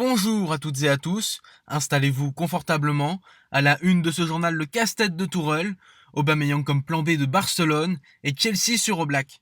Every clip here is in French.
Bonjour à toutes et à tous, installez-vous confortablement. À la une de ce journal, le casse-tête de Tourelle, Aubameyang comme plan B de Barcelone et Chelsea sur Oblak.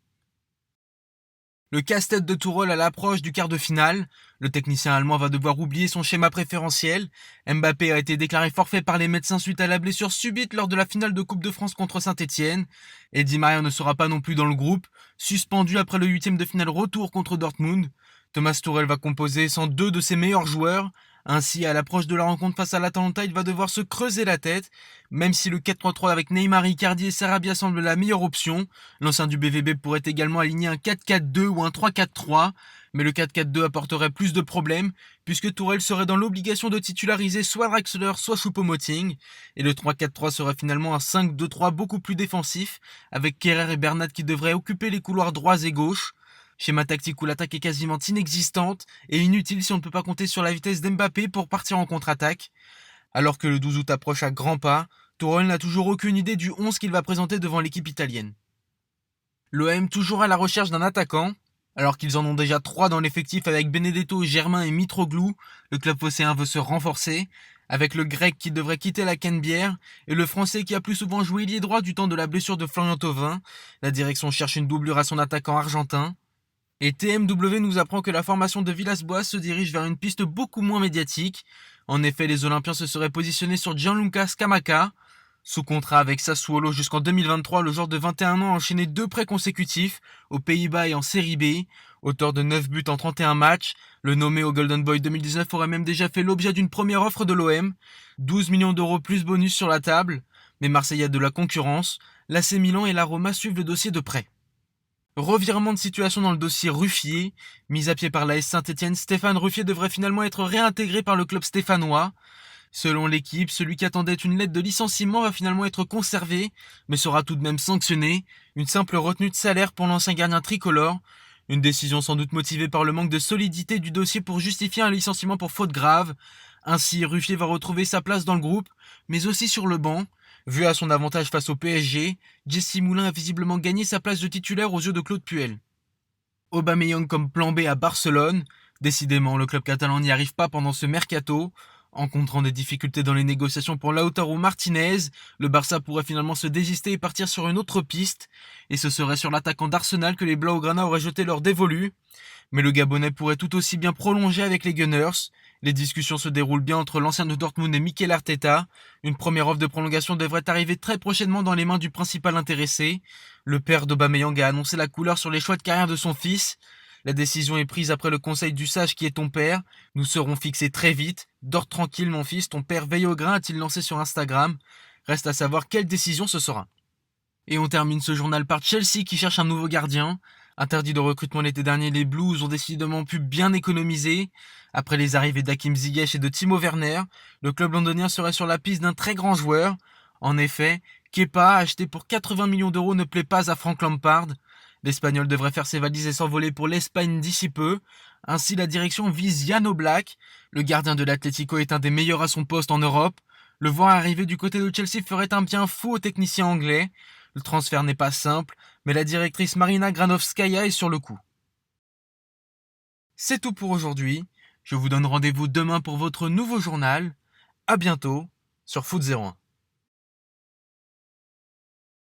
Le casse-tête de Tourelle à l'approche du quart de finale, le technicien allemand va devoir oublier son schéma préférentiel. Mbappé a été déclaré forfait par les médecins suite à la blessure subite lors de la finale de Coupe de France contre Saint-Etienne. Et Di Maria ne sera pas non plus dans le groupe, suspendu après le huitième de finale retour contre Dortmund. Thomas Tuchel va composer sans deux de ses meilleurs joueurs. Ainsi, à l'approche de la rencontre face à l'Atalanta, il va devoir se creuser la tête. Même si le 4-3-3 avec Neymar, Icardi et Sarabia semble la meilleure option, l'ancien du BVB pourrait également aligner un 4-4-2 ou un 3-4-3. Mais le 4-4-2 apporterait plus de problèmes, puisque Tourelle serait dans l'obligation de titulariser soit Draxler, soit Choupo-Moting. Et le 3-4-3 serait finalement un 5-2-3 beaucoup plus défensif, avec Kerrer et Bernat qui devraient occuper les couloirs droits et gauches. Schéma tactique où l'attaque est quasiment inexistante et inutile si on ne peut pas compter sur la vitesse d'Mbappé pour partir en contre-attaque. Alors que le 12 août approche à grands pas, Tourelle n'a toujours aucune idée du 11 qu'il va présenter devant l'équipe italienne. L'OM toujours à la recherche d'un attaquant. Alors qu'ils en ont déjà 3 dans l'effectif avec Benedetto, Germain et Mitroglou, le club phocéen veut se renforcer, avec le grec qui devrait quitter la Canebière et le français qui a plus souvent joué ailier droit du temps de la blessure de Florian Thauvin. La direction cherche une doublure à son attaquant argentin. Et TMW nous apprend que la formation de Villas-Boas se dirige vers une piste beaucoup moins médiatique. En effet, les Olympiens se seraient positionnés sur Gianluca Scamacca. Sous contrat avec Sassuolo jusqu'en 2023, le joueur de 21 ans a enchaîné 2 prêts consécutifs, aux Pays-Bas et en Série B. Auteur de 9 buts en 31 matchs, le nommé au Golden Boy 2019 aurait même déjà fait l'objet d'une première offre de l'OM. 12 millions d'euros plus bonus sur la table. Mais Marseille a de la concurrence. L'AC Milan et la Roma suivent le dossier de près. Revirement de situation dans le dossier Ruffier. Mis à pied par l'AS Saint-Etienne, Stéphane Ruffier devrait finalement être réintégré par le club stéphanois. Selon l'équipe, celui qui attendait une lettre de licenciement va finalement être conservé, mais sera tout de même sanctionné. Une simple retenue de salaire pour l'ancien gardien tricolore. Une décision sans doute motivée par le manque de solidité du dossier pour justifier un licenciement pour faute grave. Ainsi, Ruffier va retrouver sa place dans le groupe, mais aussi sur le banc. Vu à son avantage face au PSG, Jesse Moulin a visiblement gagné sa place de titulaire aux yeux de Claude Puel. Aubameyang comme plan B à Barcelone. Décidément, le club catalan n'y arrive pas pendant ce mercato. Rencontrant des difficultés dans les négociations pour Lautaro Martinez, le Barça pourrait finalement se désister et partir sur une autre piste. Et ce serait sur l'attaquant d'Arsenal que les Blaugrana auraient jeté leur dévolu. Mais le Gabonais pourrait tout aussi bien prolonger avec les Gunners. Les discussions se déroulent bien entre l'ancien de Dortmund et Mikel Arteta. Une première offre de prolongation devrait arriver très prochainement dans les mains du principal intéressé. Le père d'Aubameyang a annoncé la couleur sur les choix de carrière de son fils. La décision est prise après le conseil du sage qui est ton père. Nous serons fixés très vite. Dors tranquille mon fils, ton père veille au grain, a-t-il lancé sur Instagram. Reste à savoir quelle décision ce sera. Et on termine ce journal par Chelsea qui cherche un nouveau gardien. Interdit de recrutement l'été dernier, les Blues ont décidément pu bien économiser. Après les arrivées d'Hakim Ziyech et de Timo Werner, le club londonien serait sur la piste d'un très grand joueur. En effet, Kepa, acheté pour 80 millions d'euros, ne plaît pas à Frank Lampard. L'Espagnol devrait faire ses valises et s'envoler pour l'Espagne d'ici peu. Ainsi, la direction vise Jan Oblak. Le gardien de l'Atlético est un des meilleurs à son poste en Europe. Le voir arriver du côté de Chelsea ferait un bien fou aux techniciens anglais. Le transfert n'est pas simple, mais la directrice Marina Granovskaya est sur le coup. C'est tout pour aujourd'hui. Je vous donne rendez-vous demain pour votre nouveau journal. À bientôt sur Foot 01.